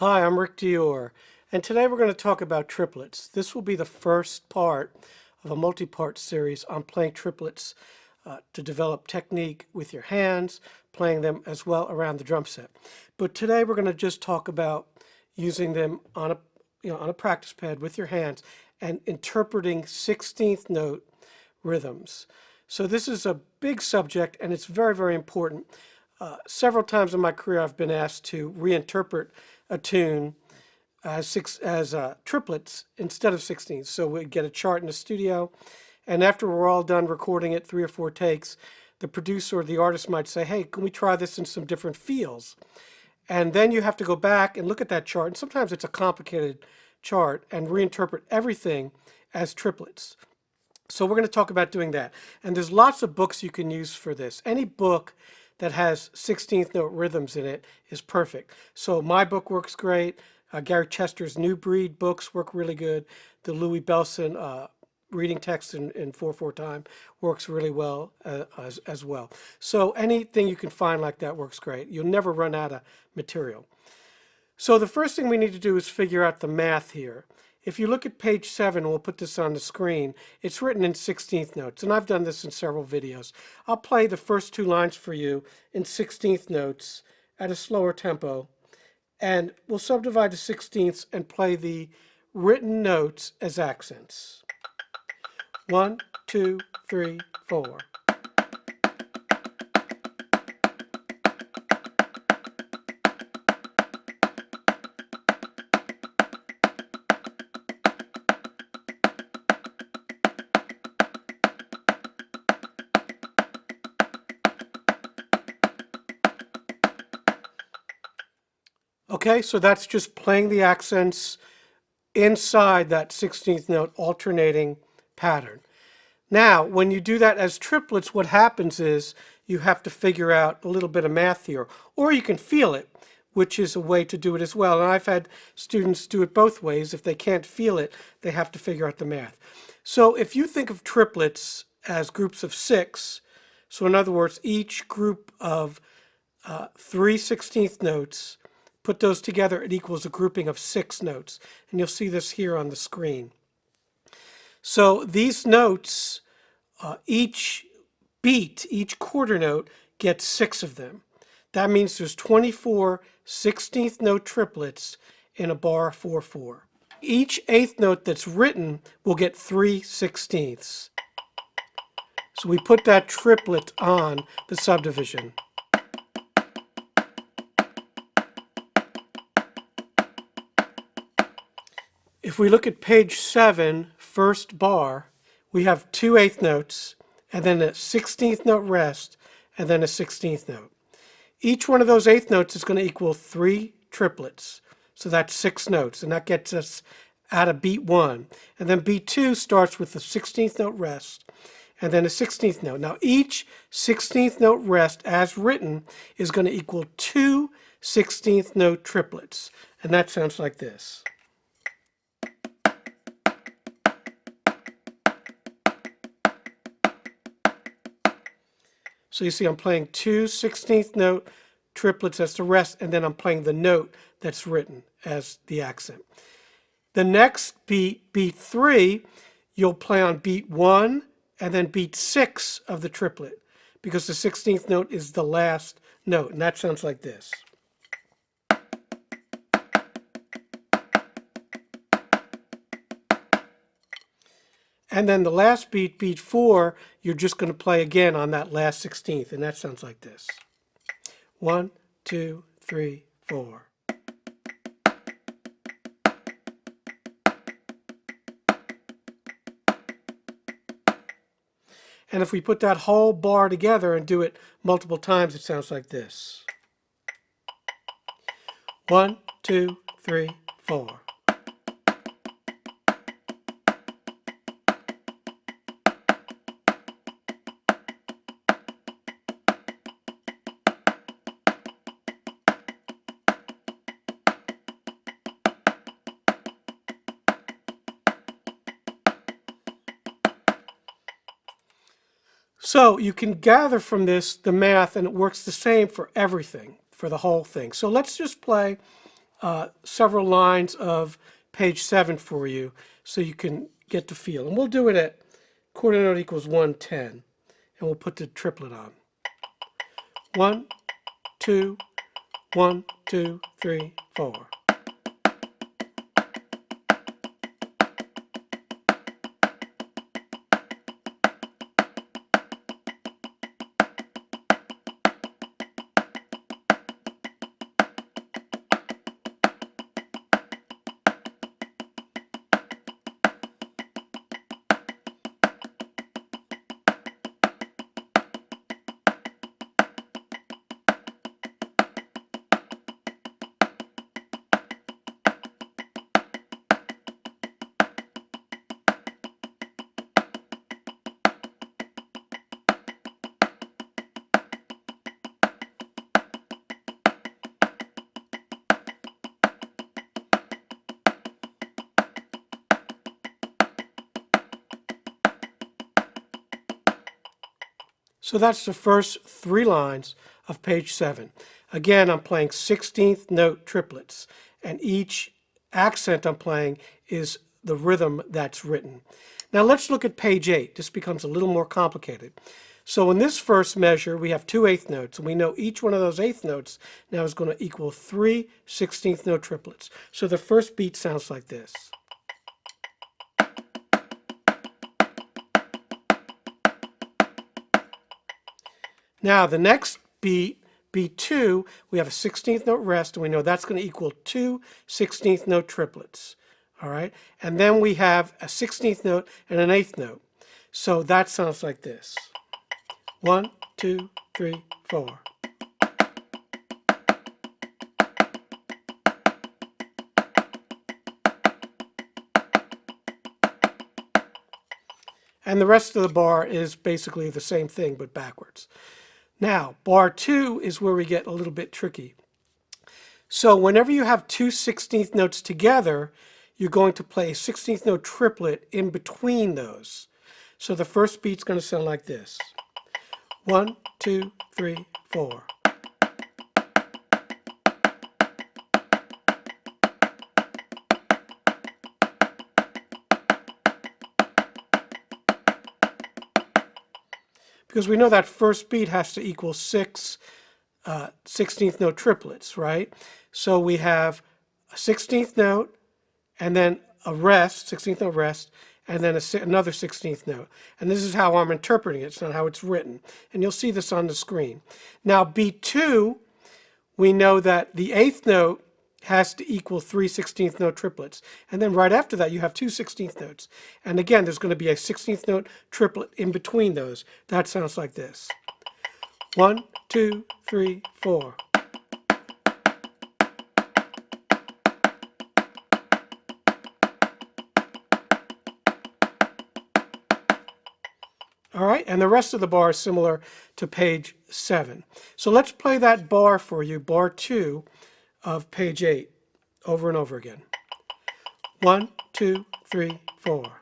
Hi, I'm rickdior, and today we're going to talk about triplets. This will be the first part of a multi-part series on playing triplets to develop technique with your hands, playing them as well around the drum set. But today we're going to just talk about using them on a practice pad with your hands and interpreting 16th note rhythms. So this is a big subject and it's very, very important. Several times in my career I've been asked to reinterpret a tune as triplets instead of 16ths. So we'd get a chart in the studio, and after we're all done recording it, 3 or 4 takes, the producer or the artist might say, hey, can we try this in some different feels? And then you have to go back and look at that chart, and sometimes it's a complicated chart, and reinterpret everything as triplets. So we're going to talk about doing that. And there's lots of books you can use for this. Any book that has 16th note rhythms in it is perfect. So my book works great. Gary Chester's New Breed books work really good. The Louis Bellson reading text in 4/4 time works really well as well. So anything you can find like that works great. You'll never run out of material. So the first thing we need to do is figure out the math here. If you look at page 7, we'll put this on the screen, it's written in 16th notes, and I've done this in several videos. I'll play the first 2 lines for you in 16th notes at a slower tempo, and we'll subdivide the 16ths and play the written notes as accents. 1, 2, 3, 4. Okay, so that's just playing the accents inside that 16th note alternating pattern. Now, when you do that as triplets, what happens is you have to figure out a little bit of math here, or you can feel it, which is a way to do it as well. And I've had students do it both ways. If they can't feel it, they have to figure out the math. So if you think of triplets as groups of 6, so in other words, each group of 3 16th notes, put those together, it equals a grouping of 6 notes. And you'll see this here on the screen. So these notes, each beat, each quarter note, gets 6 of them. That means there's 24 16th note triplets in a bar 4/4. Each 8th note that's written will get 3 16ths. So we put that triplet on the subdivision. If we look at page 7, first bar, we have 2 8th notes, and then a 16th note rest, and then a 16th note. Each one of those 8th notes is going to equal 3 triplets. So that's 6 notes, and that gets us out of beat 1. And then beat 2 starts with the 16th note rest, and then a 16th note. Now each 16th note rest, as written, is going to equal 2 16th note triplets. And that sounds like this. So you see I'm playing 2 16th note triplets as the rest, and then I'm playing the note that's written as the accent. The next beat, beat 3, you'll play on beat 1 and then beat 6 of the triplet, because the 16th note is the last note, and that sounds like this. And then the last beat, beat 4, you're just going to play again on that last 16th, and that sounds like this. 1, 2, 3, 4. And if we put that whole bar together and do it multiple times, it sounds like this. 1, 2, 3, 4. So you can gather from this the math, and it works the same for everything, for the whole thing. So let's just play several lines of page 7 for you so you can get the feel. And we'll do it at quarter note equals 110. And we'll put the triplet on. 1, 2, 1, 2, 3, 4. So that's the first 3 lines of page 7. Again, I'm playing 16th note triplets, and each accent I'm playing is the rhythm that's written. Now let's look at page 8. This becomes a little more complicated. So in this first measure, we have 2 8th notes, and we know each one of those 8th notes now is going to equal 3 16th note triplets. So the first beat sounds like this. Now the next beat, beat 2, we have a 16th note rest, and we know that's going to equal 2 16th note triplets. All right, and then we have a 16th note and an 8th note. So that sounds like this. 1, 2, 3, 4. And the rest of the bar is basically the same thing, but backwards. Now, bar 2 is where we get a little bit tricky. So whenever you have 2 16th notes together, you're going to play a 16th note triplet in between those. So the first beat's going to sound like this. 1, 2, 3, 4. Because we know that first beat has to equal 6 16th note triplets, right? So we have a 16th note, and then a rest, 16th note rest, and then another 16th note. And this is how I'm interpreting it. It's not how it's written. And you'll see this on the screen. Now, beat 2, we know that the 8th note has to equal 3 16th note triplets. And then right after that, you have 2 16th notes. And again, there's going to be a 16th note triplet in between those. That sounds like this. 1, 2, 3, 4. All right, and the rest of the bar is similar to page 7. So let's play that bar for you, bar 2 of page 8, over and over again. 1, 2, 3, 4.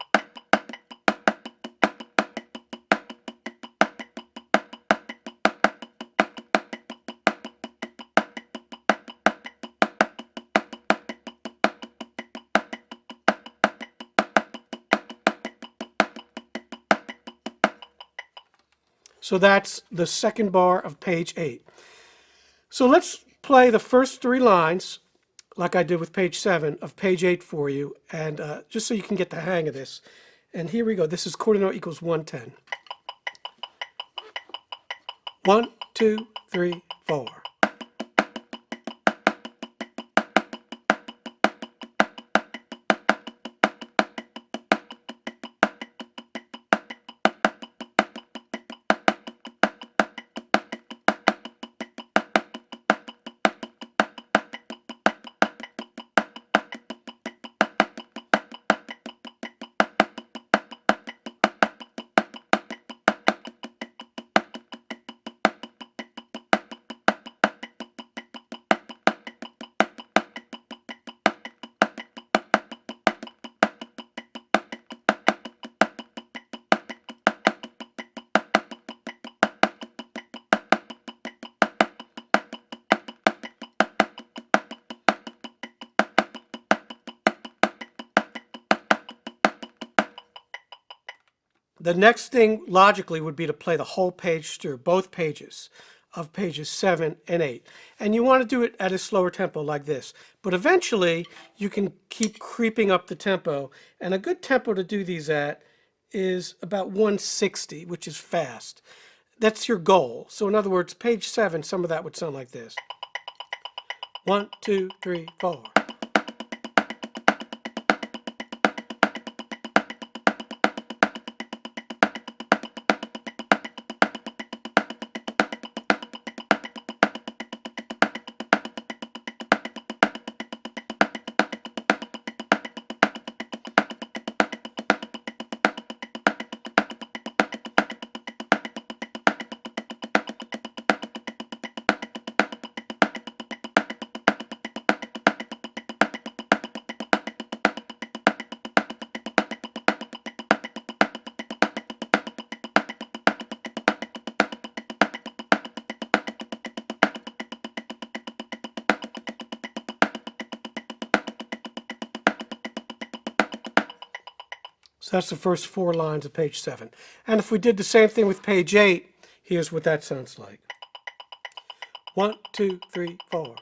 So that's the second bar of page 8. So let's play the first 3 lines, like I did with page 7, of page 8 for you, and just so you can get the hang of this. And here we go. This is quarter note equals 110. 1, 2, 3, 4. The next thing logically would be to play the whole page through, both pages of pages 7 and 8. And you want to do it at a slower tempo like this. But eventually you can keep creeping up the tempo. And a good tempo to do these at is about 160, which is fast. That's your goal. So in other words, page 7, some of that would sound like this. 1, 2, 3, 4. So that's the first 4 lines of page 7. And if we did the same thing with page 8, here's what that sounds like. 1, 2, 3, 4.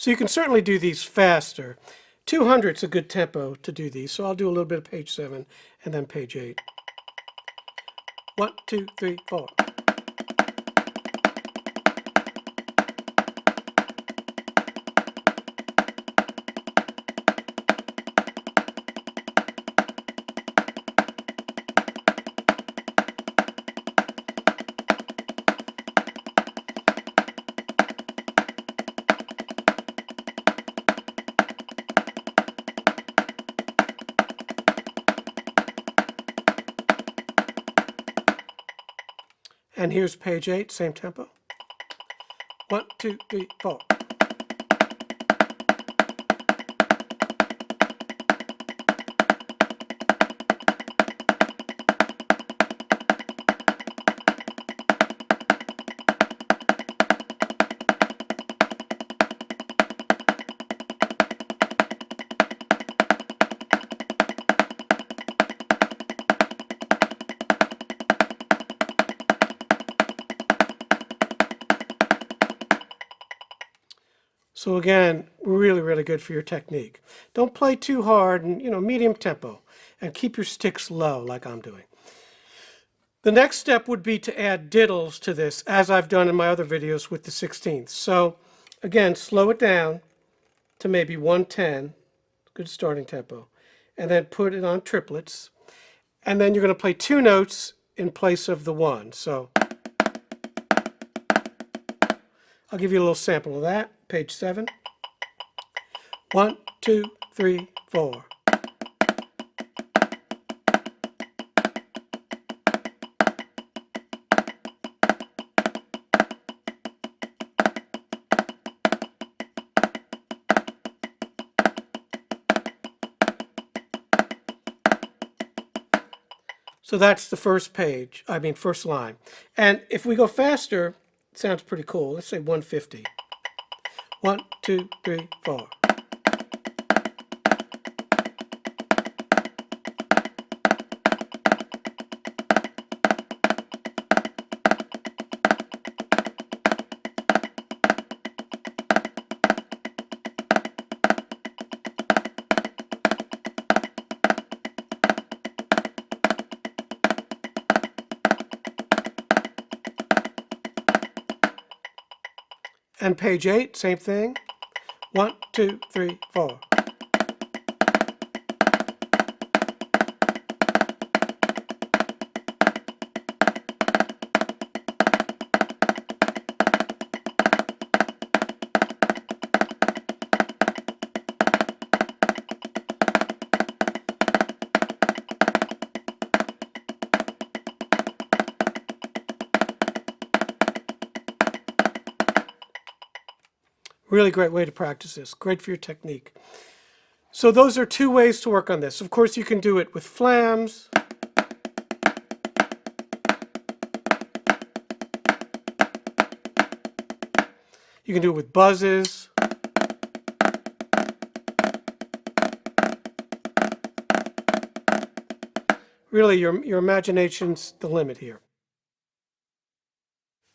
So you can certainly do these faster. 200 is a good tempo to do these, so I'll do a little bit of page 7 and then page 8. 1, 2, 3, 4. And here's page 8, same tempo. 1, 2, 3, 4. So again, really, really good for your technique. Don't play too hard and, medium tempo, and keep your sticks low like I'm doing. The next step would be to add diddles to this, as I've done in my other videos with the 16th. So again, slow it down to maybe 110, good starting tempo, and then put it on triplets. And then you're going to play 2 notes in place of the 1. So I'll give you a little sample of that. Page 7. 1, 2, 3, 4. So that's the first line. And if we go faster, it sounds pretty cool. Let's say 150. 1, 2, 3, 4. And page 8, same thing. 1, 2, 3, 4. Really great way to practice this. Great for your technique. So those are two ways to work on this. Of course, you can do it with flams. You can do it with buzzes. Really, your imagination's the limit here.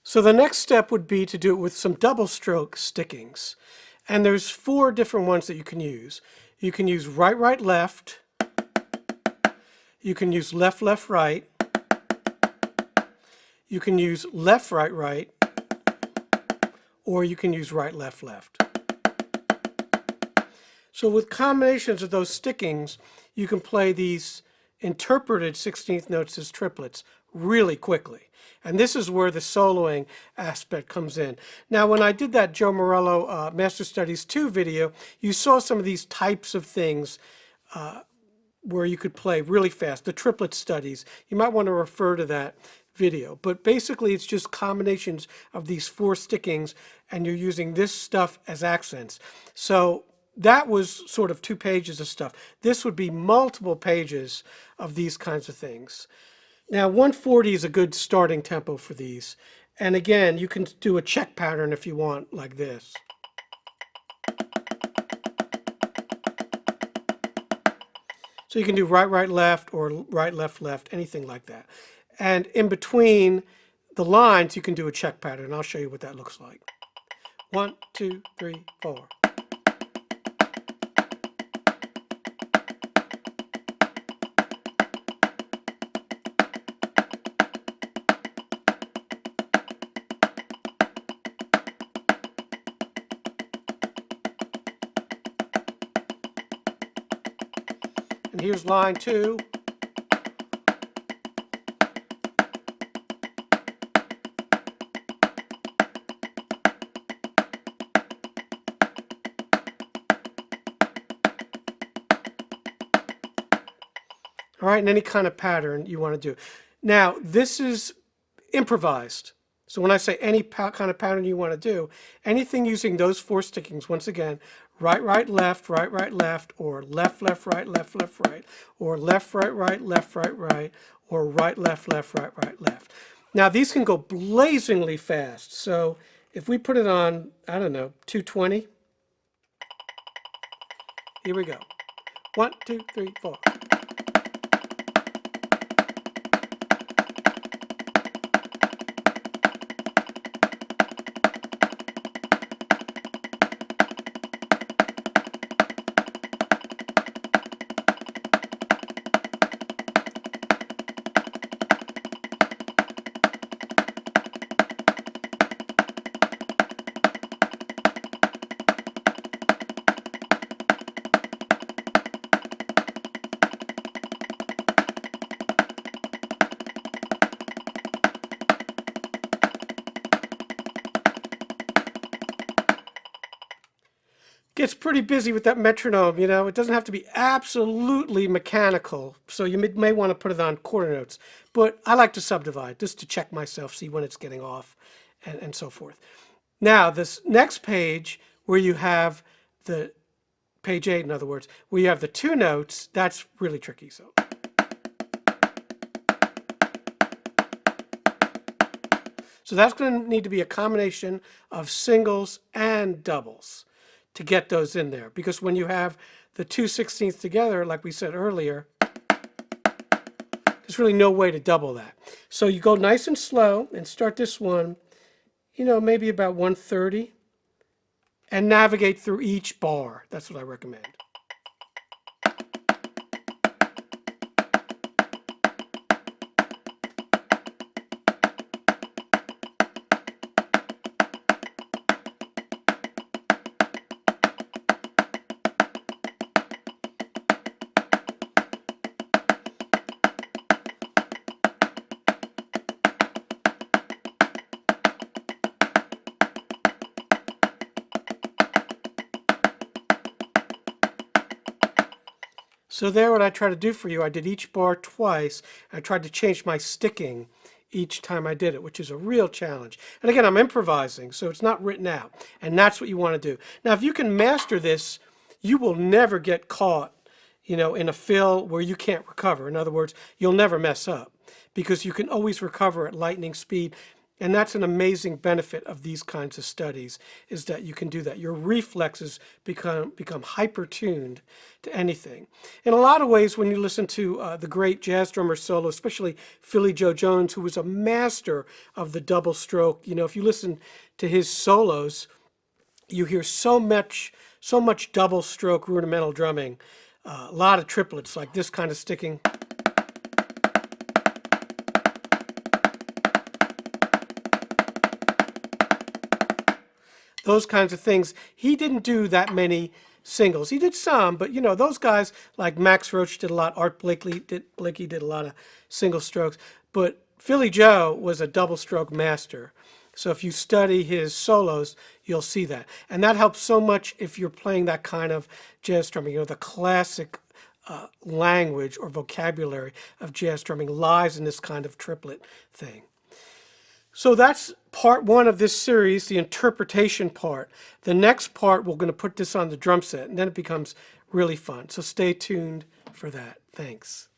So the next step would be to do it with some double stroke stickings. And there's 4 different ones that you can use. You can use right, right, left. You can use left, left, right. You can use left, right, right. Or you can use right, left, left. So with combinations of those stickings, you can play these interpreted 16th notes as triplets really quickly. And this is where the soloing aspect comes in. Now, when I did that Joe Morello Master Studies 2 video, you saw some of these types of things where you could play really fast, the triplet studies. You might want to refer to that video. But basically, it's just combinations of these 4 stickings, and you're using this stuff as accents. So that was sort of 2 pages of stuff. This would be multiple pages of these kinds of things. Now, 140 is a good starting tempo for these. And again, you can do a check pattern if you want, like this. So you can do right, right, left, or right, left, left, anything like that. And in between the lines, you can do a check pattern. I'll show you what that looks like. 1, 2, 3, 4. And here's line 2. All right, and any kind of pattern you want to do. Now, this is improvised. So when I say any kind of pattern you want to do, anything using those 4 stickings, once again, right, right, left, or left, left, right, or left, right, right, or right, left, right, left. Now, these can go blazingly fast. So if we put it on, I don't know, 220, here we go. 1, 2, 3, 4. Gets pretty busy with that metronome, you know. It doesn't have to be absolutely mechanical, so you may want to put it on quarter notes. But I like to subdivide, just to check myself, see when it's getting off, and so forth. Now, this next page, where you have the, page 8 in other words, where you have the 2 notes, that's really tricky. So that's going to need to be a combination of singles and doubles to get those in there. Because when you have the 2/16ths together, like we said earlier, there's really no way to double that. So you go nice and slow and start this one, you know, maybe about 130, and navigate through each bar. That's what I recommend. So there, what I try to do for you, I did each bar twice. I tried to change my sticking each time I did it, which is a real challenge. And again, I'm improvising, so it's not written out. And that's what you want to do. Now, if you can master this, you will never get caught, in a fill where you can't recover. In other words, you'll never mess up because you can always recover at lightning speed. And that's an amazing benefit of these kinds of studies, is that you can do that. Your reflexes become hyper-tuned to anything. In a lot of ways, when you listen to the great jazz drummer solo, especially Philly Joe Jones, who was a master of the double stroke, if you listen to his solos, you hear so much double stroke rudimental drumming, a lot of triplets, like this kind of sticking. Those kinds of things. He didn't do that many singles. He did some, but those guys like Max Roach did a lot. Art Blakey did a lot of single strokes. But Philly Joe was a double stroke master. So if you study his solos, you'll see that. And that helps so much if you're playing that kind of jazz drumming. The classic language or vocabulary of jazz drumming lies in this kind of triplet thing. So that's part one of this series, the interpretation part. The next part, we're going to put this on the drum set, and then it becomes really fun. So stay tuned for that. Thanks.